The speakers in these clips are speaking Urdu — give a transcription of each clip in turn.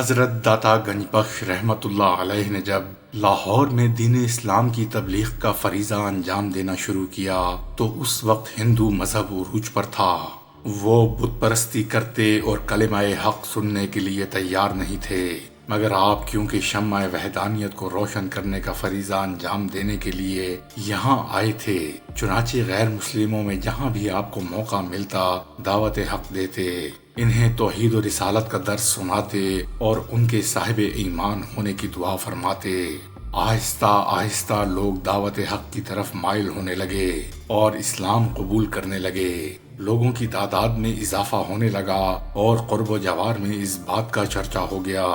حضرت داتا گنج بخش رحمت اللہ علیہ نے جب لاہور میں دین اسلام کی تبلیغ کا فریضہ انجام دینا شروع کیا تو اس وقت ہندو مذہب عروج پر تھا۔ وہ بت پرستی کرتے اور کلمہ حق سننے کے لیے تیار نہیں تھے، مگر آپ کیونکہ شمع وحدانیت کو روشن کرنے کا فریضہ انجام دینے کے لیے یہاں آئے تھے، چنانچہ غیر مسلموں میں جہاں بھی آپ کو موقع ملتا دعوت حق دیتے، انہیں توحید و رسالت کا درس سناتے اور ان کے صاحب ایمان ہونے کی دعا فرماتے۔ آہستہ آہستہ لوگ دعوت حق کی طرف مائل ہونے لگے اور اسلام قبول کرنے لگے۔ لوگوں کی تعداد میں اضافہ ہونے لگا اور قرب و جوار میں اس بات کا چرچا ہو گیا،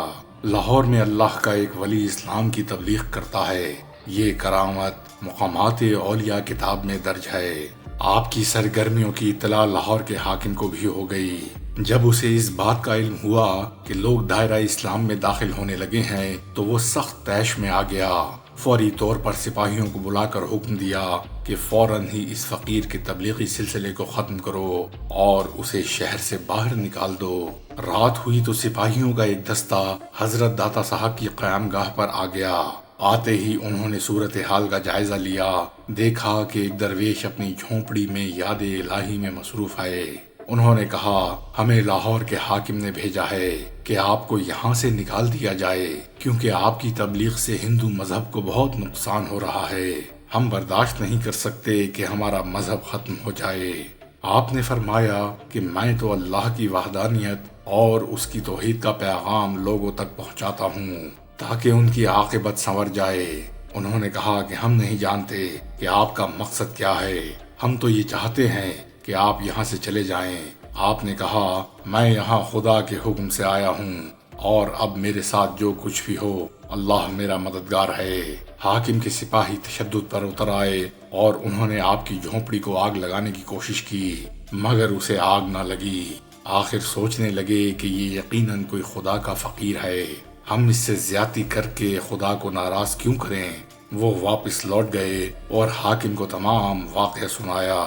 لاہور میں اللہ کا ایک ولی اسلام کی تبلیغ کرتا ہے۔ یہ کرامت مقامات اولیاء کتاب میں درج ہے۔ آپ کی سرگرمیوں کی اطلاع لاہور کے حاکم کو بھی ہو گئی۔ جب اسے اس بات کا علم ہوا کہ لوگ دائرہ اسلام میں داخل ہونے لگے ہیں تو وہ سخت طیش میں آ گیا۔ فوری طور پر سپاہیوں کو بلا کر حکم دیا کہ فوراً ہی اس فقیر کے تبلیغی سلسلے کو ختم کرو اور اسے شہر سے باہر نکال دو۔ رات ہوئی تو سپاہیوں کا ایک دستہ حضرت داتا صاحب کی قیام گاہ پر آ گیا۔ آتے ہی انہوں نے صورتحال کا جائزہ لیا، دیکھا کہ ایک درویش اپنی جھونپڑی میں یاد الہی میں مصروف ہے۔ انہوں نے کہا، ہمیں لاہور کے حاکم نے بھیجا ہے کہ آپ کو یہاں سے نکال دیا جائے، کیونکہ آپ کی تبلیغ سے ہندو مذہب کو بہت نقصان ہو رہا ہے۔ ہم برداشت نہیں کر سکتے کہ ہمارا مذہب ختم ہو جائے۔ آپ نے فرمایا کہ میں تو اللہ کی وحدانیت اور اس کی توحید کا پیغام لوگوں تک پہنچاتا ہوں تاکہ ان کی عاقبت سنور جائے۔ انہوں نے کہا کہ ہم نہیں جانتے کہ آپ کا مقصد کیا ہے، ہم تو یہ چاہتے ہیں کہ آپ یہاں سے چلے جائیں۔ آپ نے کہا، میں یہاں خدا کے حکم سے آیا ہوں اور اب میرے ساتھ جو کچھ بھی ہو اللہ میرا مددگار ہے۔ حاکم کے سپاہی تشدد پر اتر آئے اور انہوں نے آپ کی جھونپڑی کو آگ لگانے کی کوشش کی، مگر اسے آگ نہ لگی۔ آخر سوچنے لگے کہ یہ یقیناً کوئی خدا کا فقیر ہے، ہم اس سے زیادتی کر کے خدا کو ناراض کیوں کریں۔ وہ واپس لوٹ گئے اور حاکم کو تمام واقعہ سنایا۔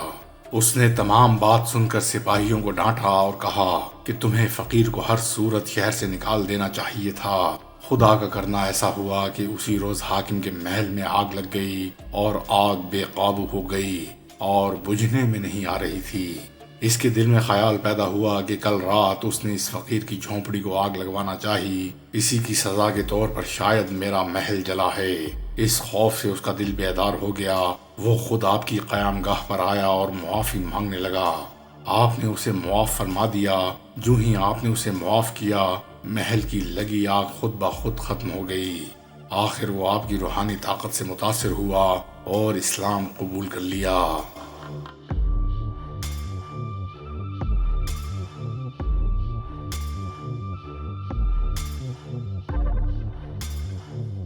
اس نے تمام بات سن کر سپاہیوں کو ڈانٹا اور کہا کہ تمہیں فقیر کو ہر صورت شہر سے نکال دینا چاہیے تھا۔ خدا کا کرنا ایسا ہوا کہ اسی روز حاکم کے محل میں آگ لگ گئی اور آگ بے قابو ہو گئی اور بجھنے میں نہیں آ رہی تھی۔ اس کے دل میں خیال پیدا ہوا کہ کل رات اس نے اس فقیر کی جھونپڑی کو آگ لگوانا چاہی، اسی کی سزا کے طور پر شاید میرا محل جلا ہے۔ اس خوف سے اس کا دل بیدار ہو گیا۔ وہ خود آپ کی قیام گاہ پر آیا اور معافی مانگنے لگا۔ آپ نے اسے معاف فرما دیا۔ جو ہی آپ نے اسے معاف کیا، محل کی لگی آگ خود بخود ختم ہو گئی۔ آخر وہ آپ کی روحانی طاقت سے متاثر ہوا اور اسلام قبول کر لیا۔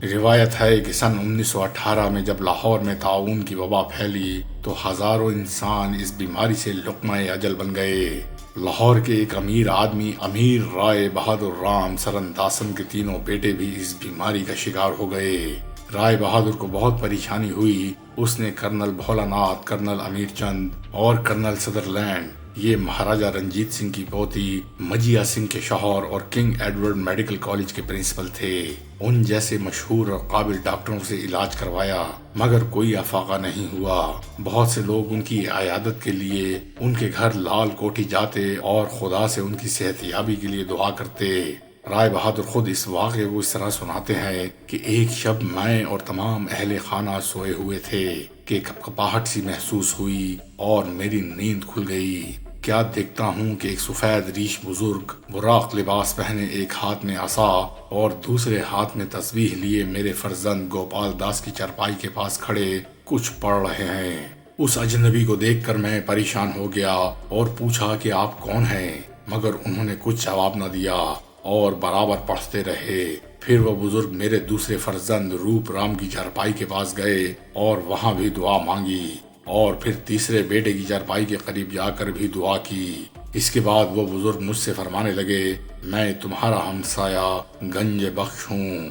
روایت ہے کہ سن 1918 میں جب لاہور میں طاعون کی وبا پھیلی تو ہزاروں انسان اس بیماری سے لقمہ اجل بن گئے۔ لاہور کے ایک امیر آدمی امیر رائے بہادر رام سرنداسن کے تینوں بیٹے بھی اس بیماری کا شکار ہو گئے۔ رائے بہادر کو بہت پریشانی ہوئی۔ اس نے کرنل بھولا ناتھ، کرنل امیر چند اور کرنل سدرلینڈ، یہ مہاراجہ رنجیت سنگھ کی پوتی مجیا سنگھ کے شوہر اور کنگ ایڈورڈ میڈیکل کالج کے پرنسپل تھے، ان جیسے مشہور اور قابل ڈاکٹروں سے علاج کروایا مگر کوئی افاقہ نہیں ہوا۔ بہت سے لوگ ان کی عیادت کے لیے ان کے گھر لال کوٹھی جاتے اور خدا سے ان کی صحت یابی کے لیے دعا کرتے۔ رائے بہادر خود اس واقعے کو اس طرح سناتے ہیں کہ ایک شب میں اور تمام اہل خانہ سوئے ہوئے تھے کہ کپکپاہٹ سی محسوس ہوئی اور میری نیند کھل گئی۔ کیا دیکھتا ہوں کہ ایک سفید ریش بزرگ براق لباس پہنے ایک ہاتھ میں عصا اور دوسرے ہاتھ میں تسبیح لیے میرے فرزند گوپال داس کی چرپائی کے پاس کھڑے کچھ پڑھ رہے ہیں۔ اس اجنبی کو دیکھ کر میں پریشان ہو گیا اور پوچھا کہ آپ کون ہیں، مگر انہوں نے کچھ جواب نہ دیا اور برابر پڑھتے رہے۔ پھر وہ بزرگ میرے دوسرے فرزند روپ رام کی چارپائی کے پاس گئے اور وہاں بھی دعا مانگی اور پھر تیسرے بیٹے کی چارپائی کے قریب جا کر بھی دعا کی۔ اس کے بعد وہ بزرگ مجھ سے فرمانے لگے، میں تمہارا ہمسایہ گنج بخش ہوں،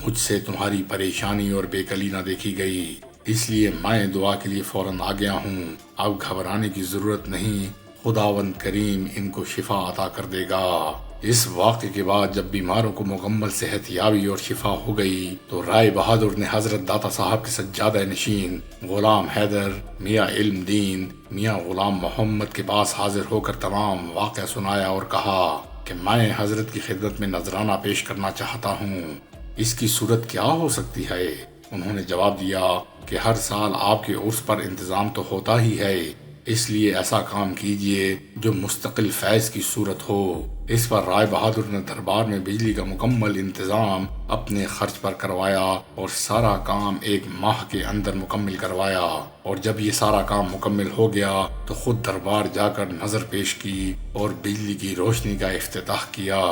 مجھ سے تمہاری پریشانی اور بے کلی نہ دیکھی گئی، اس لیے میں دعا کے لیے فوراً آ گیا ہوں۔ اب گھبرانے کی ضرورت نہیں، خداوند کریم ان کو شفا عطا کر دے گا۔ اس واقعے کے بعد جب بیماروں کو مکمل صحت یابی اور شفا ہو گئی تو رائے بہادر نے حضرت داتا صاحب کے سجادہ نشین غلام حیدر میاں علم دین میاں غلام محمد کے پاس حاضر ہو کر تمام واقعہ سنایا اور کہا کہ میں حضرت کی خدمت میں نذرانہ پیش کرنا چاہتا ہوں، اس کی صورت کیا ہو سکتی ہے؟ انہوں نے جواب دیا کہ ہر سال آپ کے عرس پر انتظام تو ہوتا ہی ہے، اس لیے ایسا کام کیجئے جو مستقل فیض کی صورت ہو۔ اس پر رائے بہادر نے دربار میں بجلی کا مکمل انتظام اپنے خرچ پر کروایا اور سارا کام 1 ماہ کے اندر مکمل کروایا، اور جب یہ سارا کام مکمل ہو گیا تو خود دربار جا کر نظر پیش کی اور بجلی کی روشنی کا افتتاح کیا۔